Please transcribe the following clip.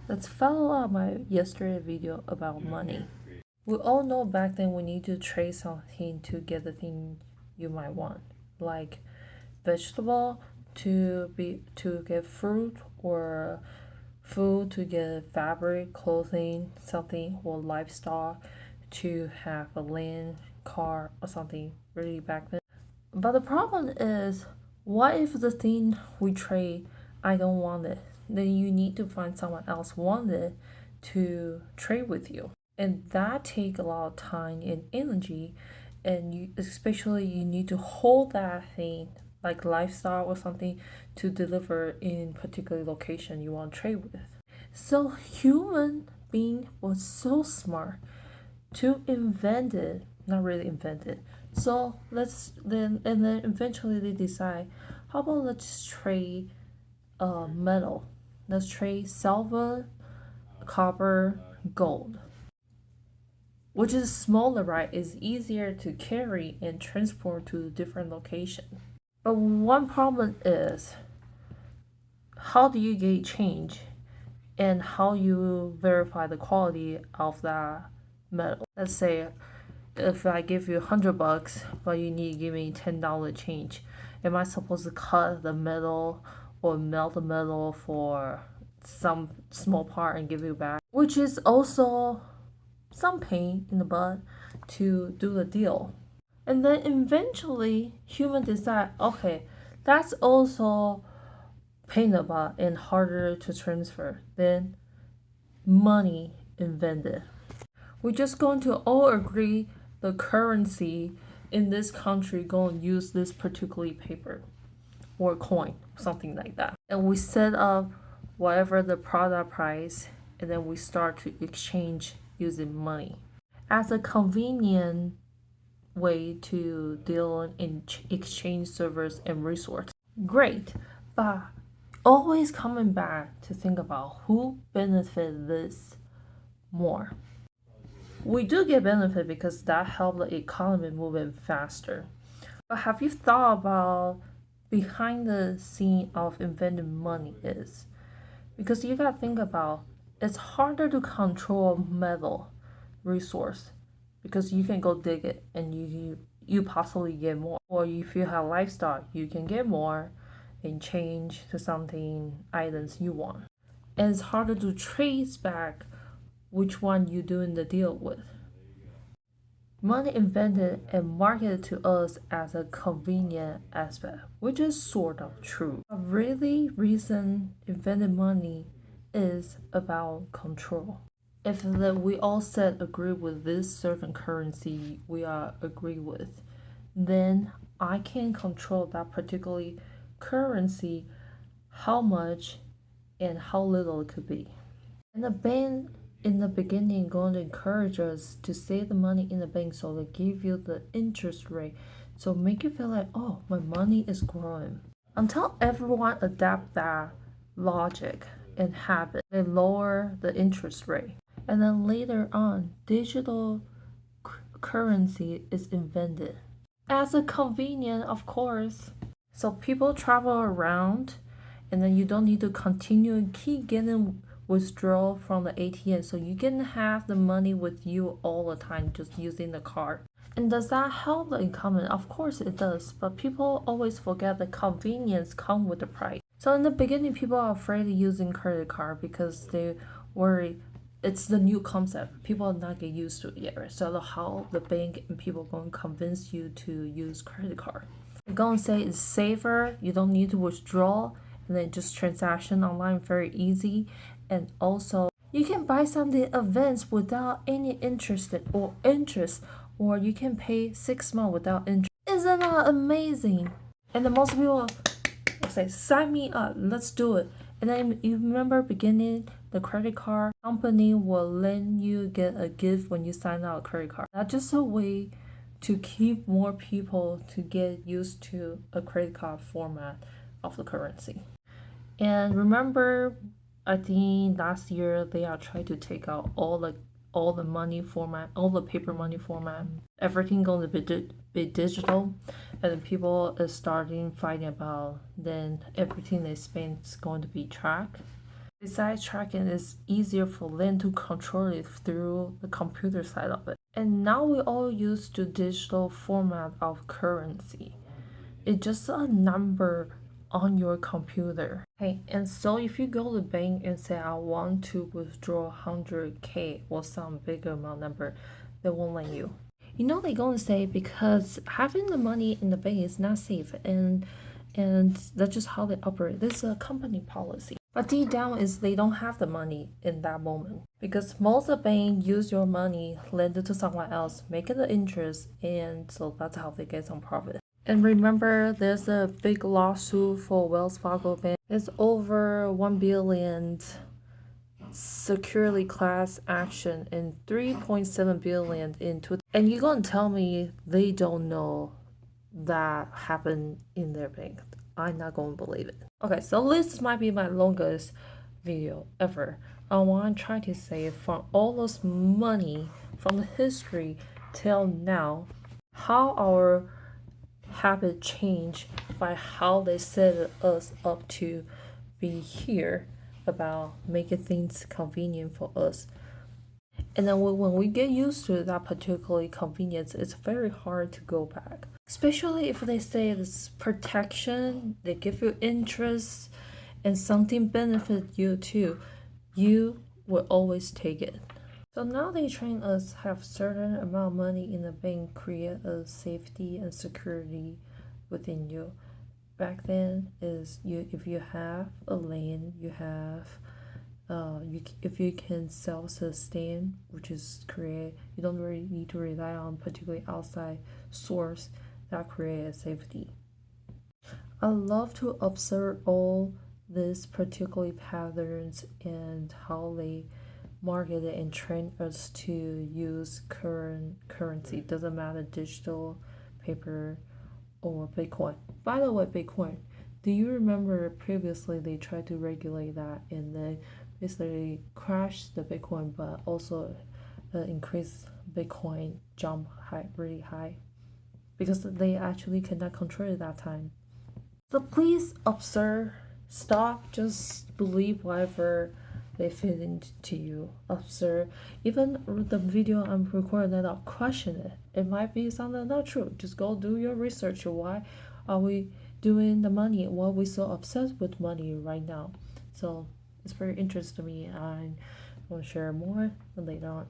Let's follow up my yesterday video about money. We all know back then we need to trade something to get the thing you might want, like vegetable to get fruit, or food to get fabric, clothing, something, or livestock to have a land, car, or something really back then. But the problem is, what if the thing we trade, I don't want it? Then you need to find someone else want it to trade with you. And that take a lot of time and energy, and you especially you need to hold that thing like lifestyle or something to deliver in particular location you want to trade with. So human being was so smart to invent it, not really invent it. So then eventually they decide, how about let's trade metal. Let's trade silver, copper, gold, which is smaller, right? Is easier to carry and transport to different location. But one problem is, how do you get change and how you verify the quality of that metal? Let's say if I give you $100, but you need to give me $10 change, am I supposed to cut the metal or melt the metal for some small part and give you back? Which is also some pain in the butt to do the deal. And then eventually human decide, okay, that's also pain in the butt and harder to transfer. Then money invented. We're just going to all agree the currency in this country going to use this particular paper or coin, something like that. And we set up whatever the product price, and then we start to exchange using money as a convenient way to deal in exchange servers and resources. Great, but always coming back to think about who benefit this more. We do get benefit because that help the economy moving faster. But have you thought about behind the scene of inventing money is? Because you gotta think about, it's harder to control metal resource because you can go dig it and you possibly get more. Or if you have livestock, you can get more and change to something items you want. And it's harder to trace back which one you doing the deal with. Money invented and marketed to us as a convenient aspect, which is sort of true. A really reason invented money is about control. If we all said agree with this certain currency we are agree with, then I can control that particular currency, how much and how little it could be. And the bank in the beginning going to encourage us to save the money in the bank, so they give you the interest rate, so make you feel like, oh, my money is growing. Until everyone adapt that logic and habit, they lower the interest rate. And then later on, digital currency is invented as a convenient, of course. So people travel around, and then you don't need to continue and keep getting withdraw from the ATM, so you can have the money with you all the time just using the card. And does that help the economy? Of course it does, but people always forget the convenience come with the price. So in the beginning, people are afraid of using credit card because they worry it's the new concept. People are not get used to it yet, right? So how the bank and people going to convince you to use credit card? They're going to say it's safer, you don't need to withdraw, and then just transaction online very easy. And also you can buy something advanced without any interest, or you can pay 6 months without interest. Isn't that amazing? And then most people will say, sign me up, let's do it. And then you remember beginning, the credit card company will let you get a gift when you sign out a credit card. That's just a way to keep more people to get used to a credit card format of the currency. And remember, I think last year they are trying to take out all the money format, all the paper money format, everything going to be digital, and then people is starting fighting about then everything they spend is going to be tracked. Besides tracking, it's easier for them to control it through the computer side of it. And now we all use the digital format of currency. It's just a number on your computer. Hey, and so if you go to the bank and say I want to withdraw 100K or some bigger amount number, they won't let you. You know they're going to say because having the money in the bank is not safe, and that's just how they operate. This is a company policy. But deep down is they don't have the money in that moment because most of the bank use your money, lend it to someone else, make it the interest, and so that's how they get some profit. And remember, there's a big lawsuit for Wells Fargo Bank. It's over 1 billion security class action and 3.7 billion in two. And you're gonna tell me they don't know that happened in their bank? I'm not gonna believe it. Okay, so this might be my longest video ever. I want to try to say from all this money from the history till now, how our habit changed by how they set us up to be here about making things convenient for us. And then when we get used to that particular convenience, it's very hard to go back. Especially if they say it's protection, they give you interest, and something benefits you too, you will always take it. So now they train us have certain amount of money in the bank, create a safety and security within you. Back then is you if you have a land, you have if you can self-sustain, which is create, you don't really need to rely on particularly outside source that create a safety. I love to observe all these particular patterns and how they market it and train us to use current currency. Doesn't matter digital, paper, or Bitcoin. By the way, Bitcoin. Do you remember previously they tried to regulate that and then basically crashed the Bitcoin, but also increased Bitcoin jump high, really high, because they actually cannot control it that time. So please observe. Stop just believe whatever they fit into you. Observe. Even the video I'm recording that I'll question it. It might be something not true. Just go do your research. Why are we doing the money? Why are we so obsessed with money right now? So it's very interesting to me. I will share more later on.